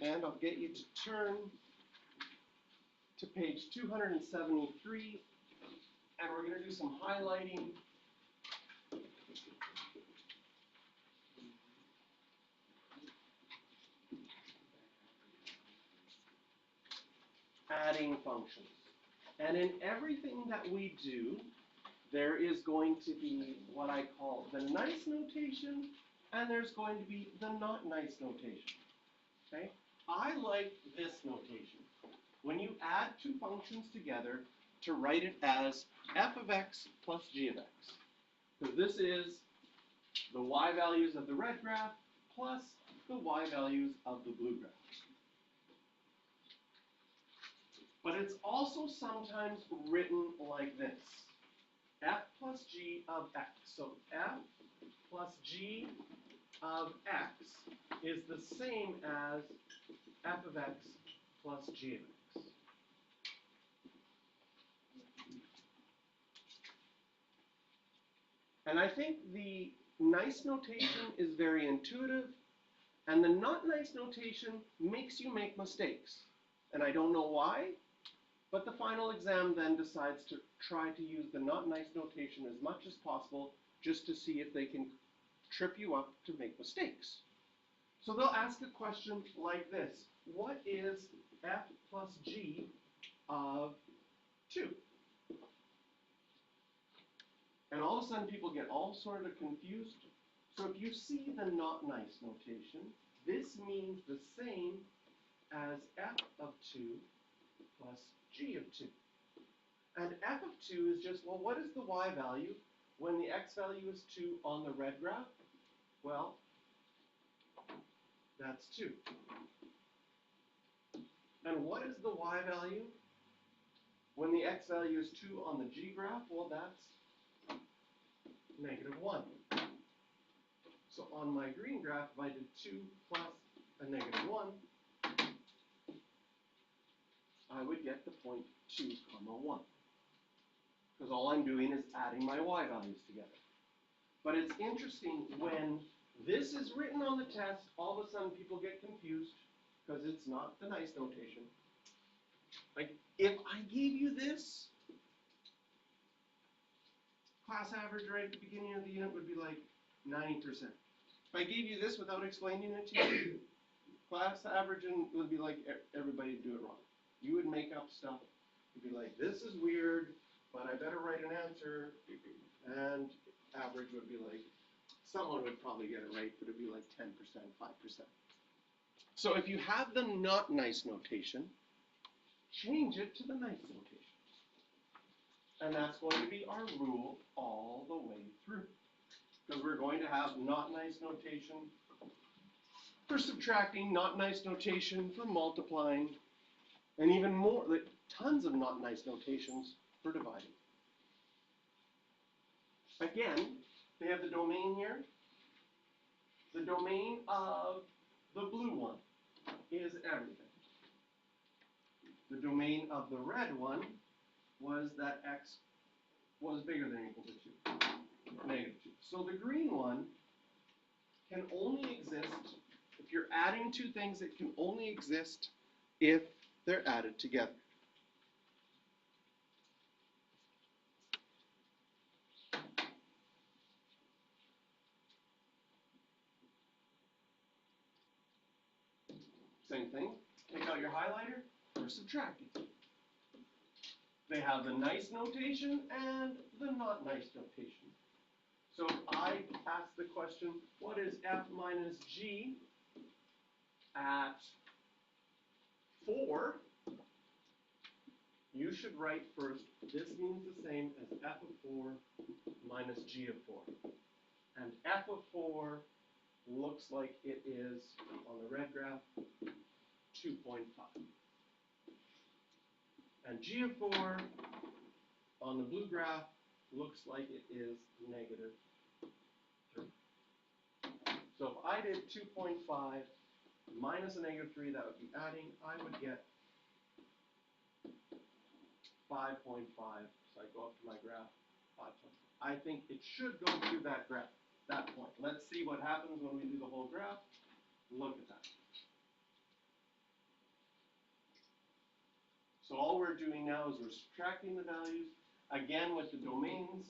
And I'll get you to turn to page 273, and we're going to do some highlighting. Adding functions. And in everything that we do, there is going to be what I call the nice notation, and there's going to be the not nice notation. Okay? I like this notation. When you add two functions together, to write it as f of x plus g of x. Because this is the y values of the red graph plus the y values of the blue graph. But it's also sometimes written like this. F plus g of x. So f plus g of x is the same as f of x plus g of x. And I think the nice notation is very intuitive, and the not nice notation makes you make mistakes. And I don't know why, but the final exam then decides to try to use the not nice notation as much as possible just to see if they can trip you up to make mistakes. So they'll ask a question like this. What is f plus g of 2? And all of a sudden people get all sort of confused. So if you see the not nice notation, this means the same as f of 2 plus g of 2. And f of 2 is just, well, what is the y value when the x value is 2 on the red graph? Well, that's 2. And what is the y value when the x value is 2 on the g graph? Well, that's -1. So on my green graph, if I did 2 plus a -1, I would get the point 2, 1. Because all I'm doing is adding my y values together. But it's interesting when this is written on the test, all of a sudden people get confused because it's not the nice notation. Like, if I gave you this, class average right at the beginning of the unit would be like 90%. If I gave you this without explaining it to you, class average would be like everybody would do it wrong. You would make up stuff. You'd be like, this is weird, but I better write an answer. And average would be like, someone would probably get it right, but it would be like 10%, 5%. So if you have the not nice notation, change it to the nice notation. And that's going to be our rule all the way through. Because we're going to have not nice notation for subtracting, not nice notation for multiplying, and even more, like tons of not nice notations for dividing. Again, they have the domain here. The domain of the blue one is everything. The domain of the red one was that x was bigger than or equal to 2, -2. So the green one can only exist, if you're adding two things, it can only exist if they're added together. Same thing, take out your highlighter, or subtract it. They have the nice notation and the not nice notation. So if I ask the question, what is f minus g at 4? You should write first, this means the same as f of 4 minus g of 4. And f of 4 looks like it is, on the red graph, 2.5. And g of 4 on the blue graph looks like it is -3. So if I did 2.5 minus a -3, that would be adding, I would get 5.5. So I go up to my graph, 5.5. I think it should go through that graph, that point. Let's see what happens when we do the whole graph. Look at that. we're doing now is we're subtracting the values. Again, with the domains,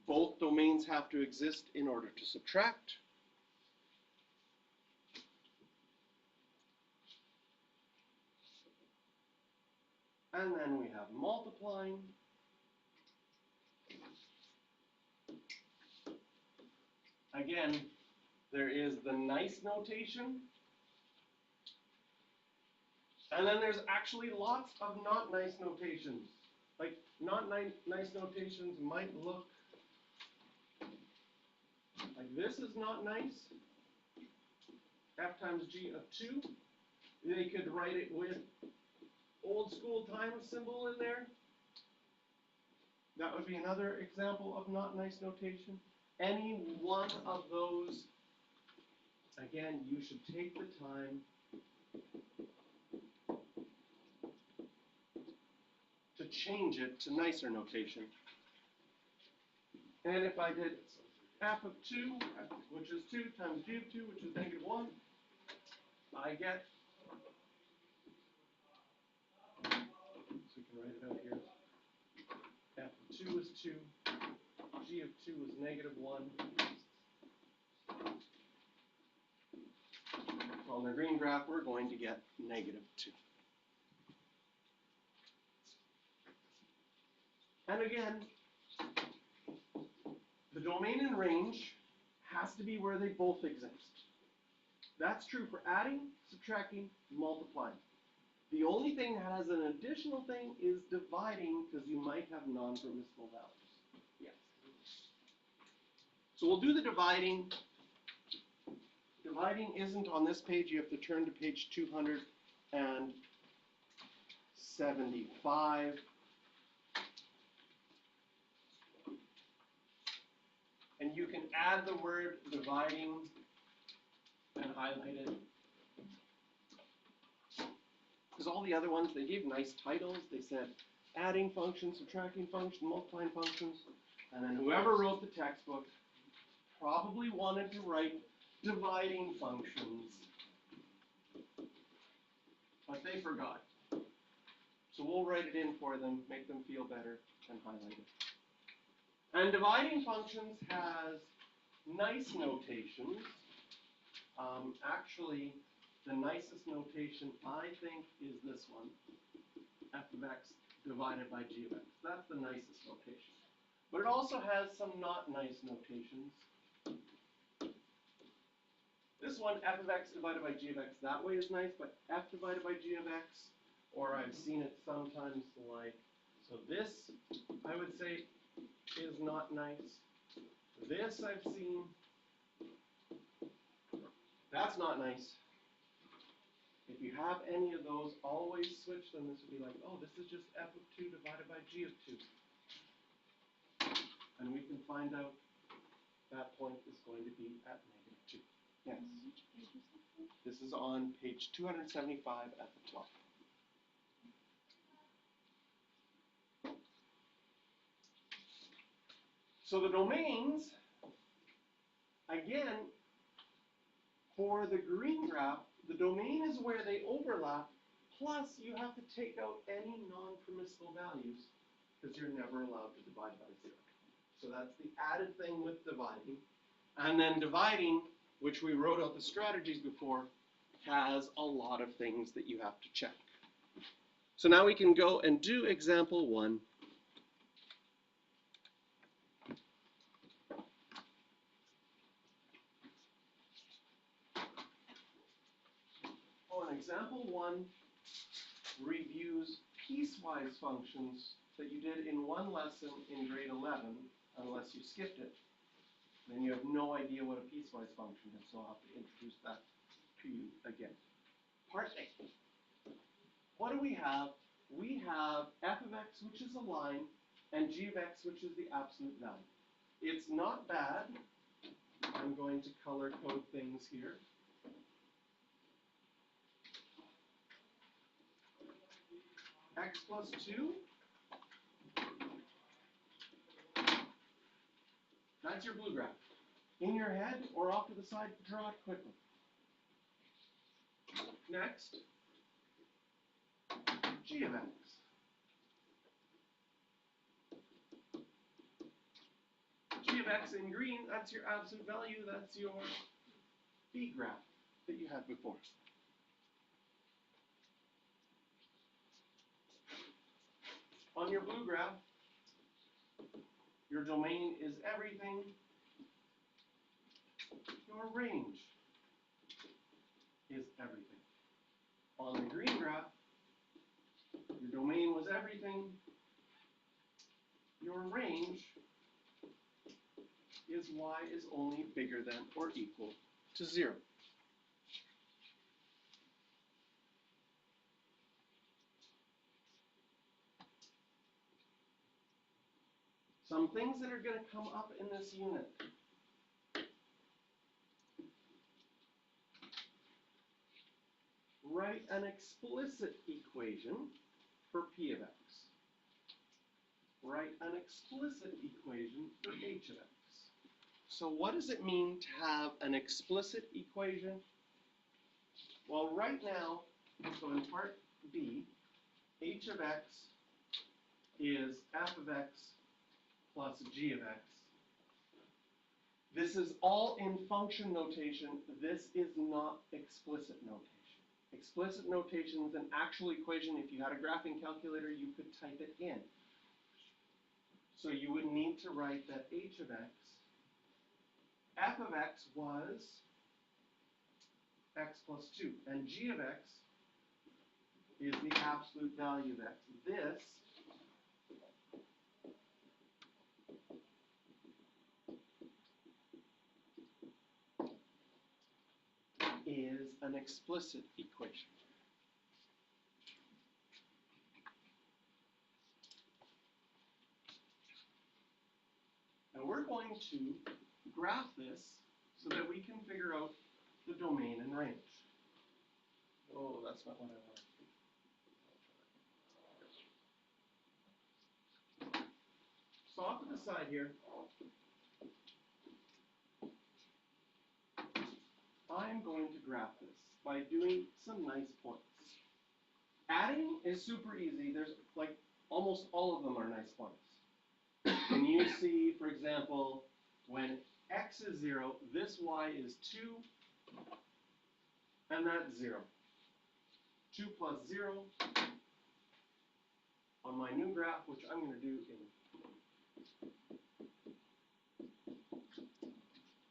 both domains have to exist in order to subtract. And then we have multiplying. Again, there is the nice notation. And then there's actually lots of not nice notations. Like, not nice notations might look like this is not nice. F times G of 2. They could write it with old school times symbol in there. That would be another example of not nice notation. Any one of those, again, you should take the time to change it to nicer notation. And if I did f of 2, which is 2 times g of 2, which is negative 1, I get, so we can write it out here, f of 2 is 2, g of 2 is negative 1. So on the green graph, we're going to get negative 2. And again, the domain and range has to be where they both exist. That's true for adding, subtracting, multiplying. The only thing that has an additional thing is dividing, because you might have non-permissible values. Yes. So we'll do the dividing. Dividing isn't on this page. You have to turn to page 275. And you can add the word dividing and highlight it. Because all the other ones, they gave nice titles. They said adding functions, subtracting functions, multiplying functions. And then whoever wrote the textbook probably wanted to write dividing functions. But they forgot. So we'll write it in for them, make them feel better, and highlight it. And dividing functions has nice notations. Actually, the nicest notation, I think, is this one, f of x divided by g of x. That's the nicest notation. But it also has some not nice notations. This one, f of x divided by g of x, that way is nice, but f divided by g of x, or I've seen it sometimes like, so this, I would say, is not nice. This I've seen, that's not nice. If you have any of those, always switch them. This would be like, oh, this is just f of 2 divided by g of 2. And we can find out that point is going to be at negative 2. Yes. This is on page 275 at the top. So the domains, again, for the green graph, the domain is where they overlap, plus you have to take out any non-permissible values, because you're never allowed to divide by 0. So that's the added thing with dividing. And then dividing, which we wrote out the strategies before, has a lot of things that you have to check. So now we can go and do example 1. Example 1 reviews piecewise functions that you did in one lesson in grade 11, unless you skipped it. Then you have no idea what a piecewise function is, so I'll have to introduce that to you again. Part A. What do we have? We have f of x, which is a line, and g of x, which is the absolute value. It's not bad. I'm going to color code things here. X plus 2. That's your blue graph. In your head or off to the side, draw it quickly. Next, g of x. of x in green, that's your absolute value, that's your B graph that you had before. On your blue graph, your domain is everything. Your range is everything. On the green graph, your domain was everything. Your range is y is only bigger than or equal to 0. Some things that are going to come up in this unit. Write an explicit equation for p of x. Write an explicit equation for h of x. So what does it mean to have an explicit equation? Well, right now, so in part B, h of x is f of x plus g of x. This is all in function notation. This is not explicit notation. Explicit notation is an actual equation. If you had a graphing calculator, you could type it in. So you would need to write that h of x, f of x was x plus 2, and g of x is the absolute value of x. This is an explicit equation. And we're going to graph this so that we can figure out the domain and range. Oh, that's not what I want. So off to the side here, I'm going to graph this by doing some nice points. Adding is super easy. There's like almost all of them are nice points. And you see, for example, when x is 0, this y is 2, and that's 0. 2 plus 0 on my new graph, which I'm going to do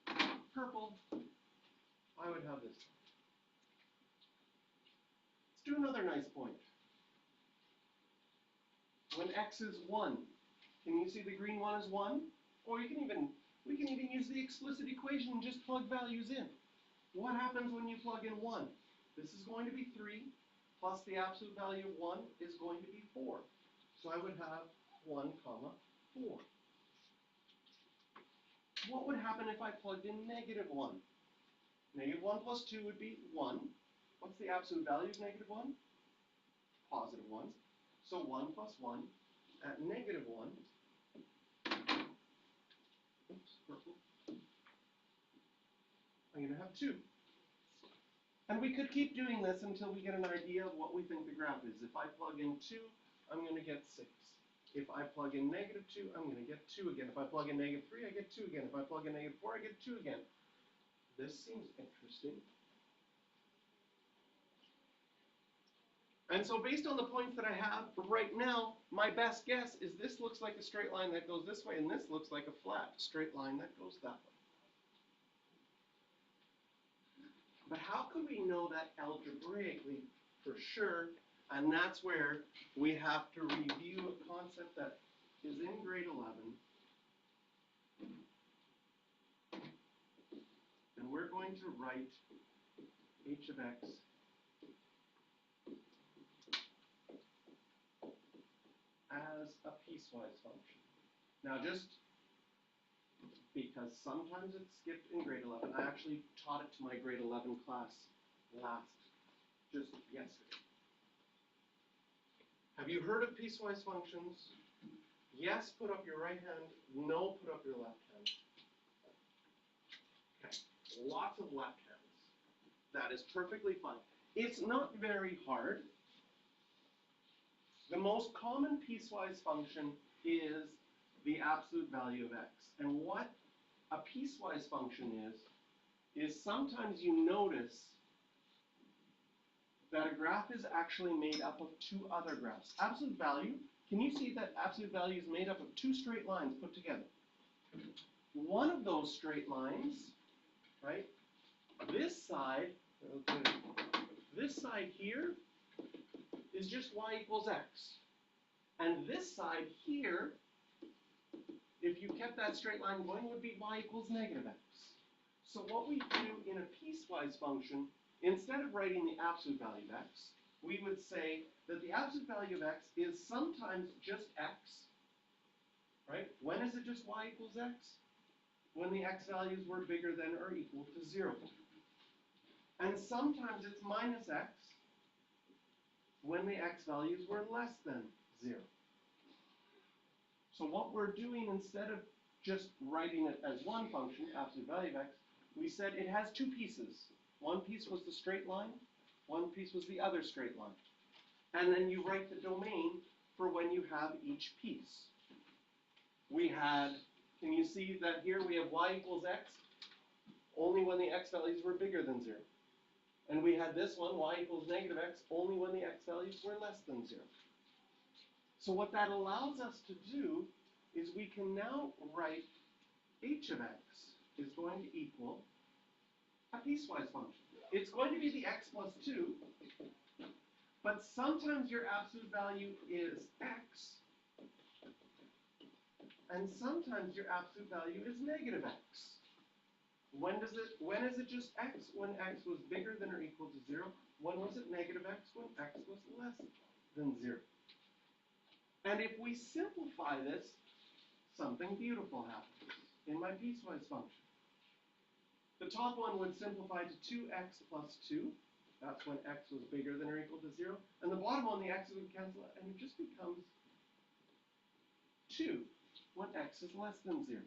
in purple, I would have this. Let's do another nice point. When x is 1, can you see the green one is 1? Or we can even use the explicit equation and just plug values in. What happens when you plug in 1? This is going to be 3, plus the absolute value of 1 is going to be 4. So I would have 1 comma 4. What would happen if I plugged in negative 1? Negative 1 plus 2 would be 1. What's the absolute value of negative 1? Positive 1. So 1 plus 1 at negative 1. Oops, purple. I'm going to have 2. And we could keep doing this until we get an idea of what we think the graph is. If I plug in 2, I'm going to get 6. If I plug in negative 2, I'm going to get 2 again. If I plug in negative 3, I get 2 again. If I plug in negative 4, I get 2 again. This seems interesting. And so based on the points that I have right now, my best guess is this looks like a straight line that goes this way, and this looks like a flat straight line that goes that way. But how could we know that algebraically for sure? And that's where we have to review a concept that is in grade 11. And we're going to write h of x as a piecewise function. Now just because sometimes it's skipped in grade 11. I actually taught it to my grade 11 class just yesterday. Have you heard of piecewise functions? Yes, put up your right hand. No, put up your left hand. Okay, lots of left hands. That is perfectly fine. It's not very hard. The most common piecewise function is the absolute value of x. And what a piecewise function is sometimes you notice that a graph is actually made up of two other graphs. Absolute value, can you see that absolute value is made up of two straight lines put together? One of those straight lines, right, this side here is just y equals x. And this side here, if you kept that straight line going, would be y equals negative x. So what we do in a piecewise function, instead of writing the absolute value of x, we would say that the absolute value of x is sometimes just x, right? When is it just y equals x? When the x values were bigger than or equal to 0. And sometimes it's minus x when the x values were less than 0. So what we're doing, instead of just writing it as one function, absolute value of x, we said it has two pieces. One piece was the straight line, one piece was the other straight line. And then you write the domain for when you have each piece. We had, can you see that here we have y equals x only when the x values were bigger than 0. And we had this one, y equals negative x, only when the x values were less than 0. So what that allows us to do is we can now write h of x is going to equal a piecewise function. It's going to be the x plus 2, but sometimes your absolute value is x, and sometimes your absolute value is negative x. When is it just x? When x was bigger than or equal to 0. When was it negative x? When x was less than 0. And if we simplify this, something beautiful happens in my piecewise function. The top one would simplify to 2x plus 2. That's when x was bigger than or equal to 0. And the bottom one, the x's would cancel out, and it just becomes 2 when x is less than 0.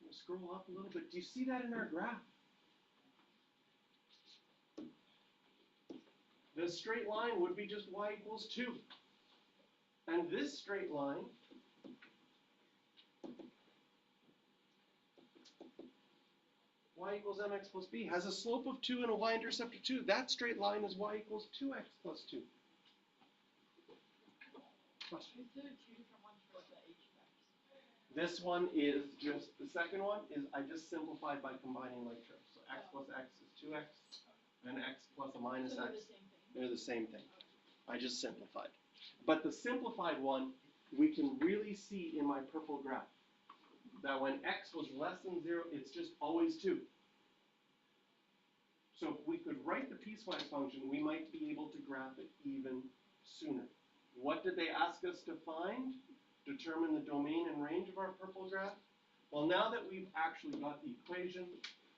We'll scroll up a little bit. Do you see that in our graph? The straight line would be just y equals 2. And this straight line y equals mx plus b has a slope of 2 and a y-intercept of 2. That straight line is y equals 2x plus 2. Question? Is there two different ones for the h of x? This one is just, the second one is I just simplified by combining like terms. So x plus x is 2x, and x plus a minus So x. they're the same thing? They're the same thing. I just simplified. But the simplified one, we can really see in my purple graph that when x was less than 0, it's just always 2. So if we could write the piecewise function, we might be able to graph it even sooner. What did they ask us to find? Determine the domain and range of our purple graph? Well, now that we've actually got the equation,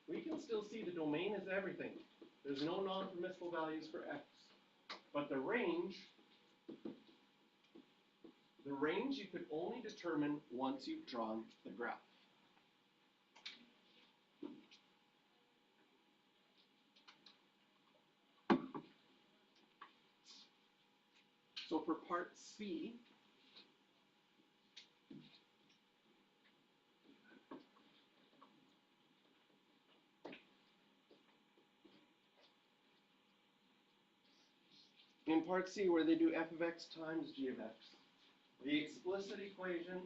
we can still see the domain is everything. There's no non-permissible values for x. But the range you could only determine once you've drawn the graph. So for part C, in part C where they do f of x times g of x, the explicit equation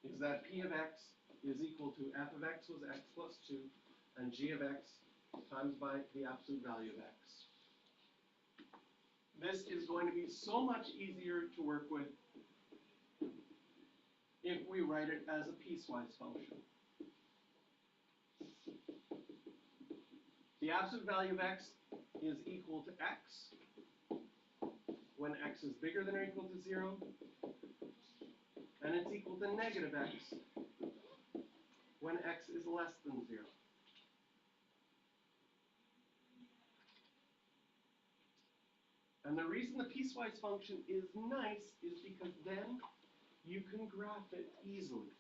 is that p of x is equal to f of x was x plus 2 and g of x times by the absolute value of x. This is going to be so much easier to work with if we write it as a piecewise function. The absolute value of x is equal to x when x is bigger than or equal to 0, and it's equal to negative x when x is less than 0. And the reason the piecewise function is nice is because then you can graph it easily.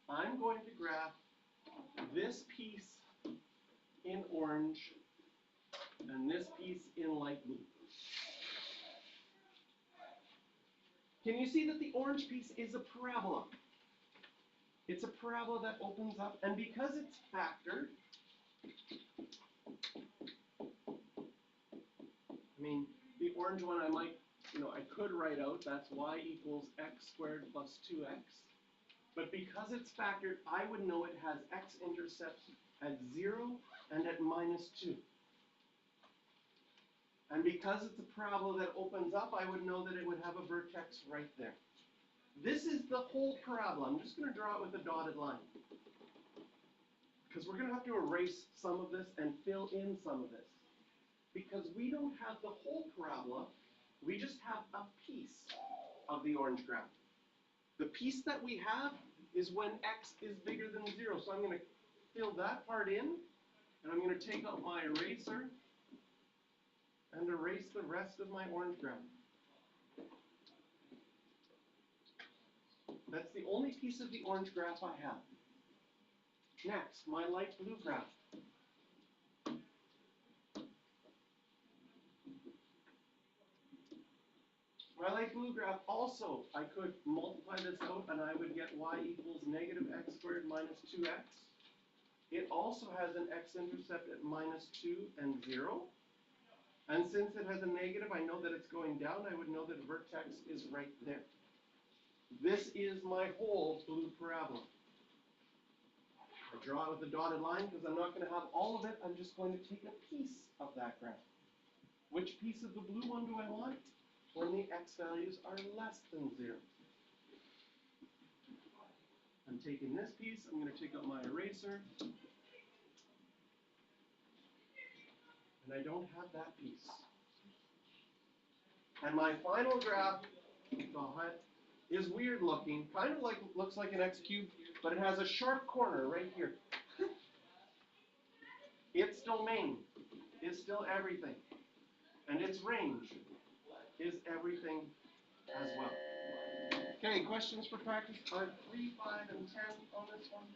I'm going to graph this piece in orange and this piece in light blue. Can you see that the orange piece is a parabola? It's a parabola that opens up, and because it's factored, I mean, the orange one I might, I could write out, that's y equals x squared plus 2x. But because it's factored, I would know it has x-intercepts at 0 and at -2. And because it's a parabola that opens up, I would know that it would have a vertex right there. This is the whole parabola. I'm just going to draw it with a dotted line. Because we're going to have to erase some of this and fill in some of this. Because we don't have the whole parabola, we just have a piece of the orange graph. The piece that we have is when x is bigger than 0. So I'm going to fill that part in, and I'm going to take out my eraser and erase the rest of my orange graph. That's the only piece of the orange graph I have. Next, my light blue graph. My light blue graph also, I could multiply this out and I would get y equals -x squared minus 2x. It also has an x-intercept at -2 and 0. And since it has a negative, I know that it's going down. I would know that vertex is right there. This is my whole blue parabola. I draw it with a dotted line because I'm not going to have all of it. I'm just going to take a piece of that graph. Which piece of the blue one do I want? When the x values are less than 0. I'm taking this piece. I'm going to take out my eraser. And I don't have that piece. And my final graph is weird looking, kind of like looks like an x cubed, but it has a sharp corner right here. Its domain is still everything, and its range is everything as well. Okay, questions for practice are 3, 5, and 10 on this one.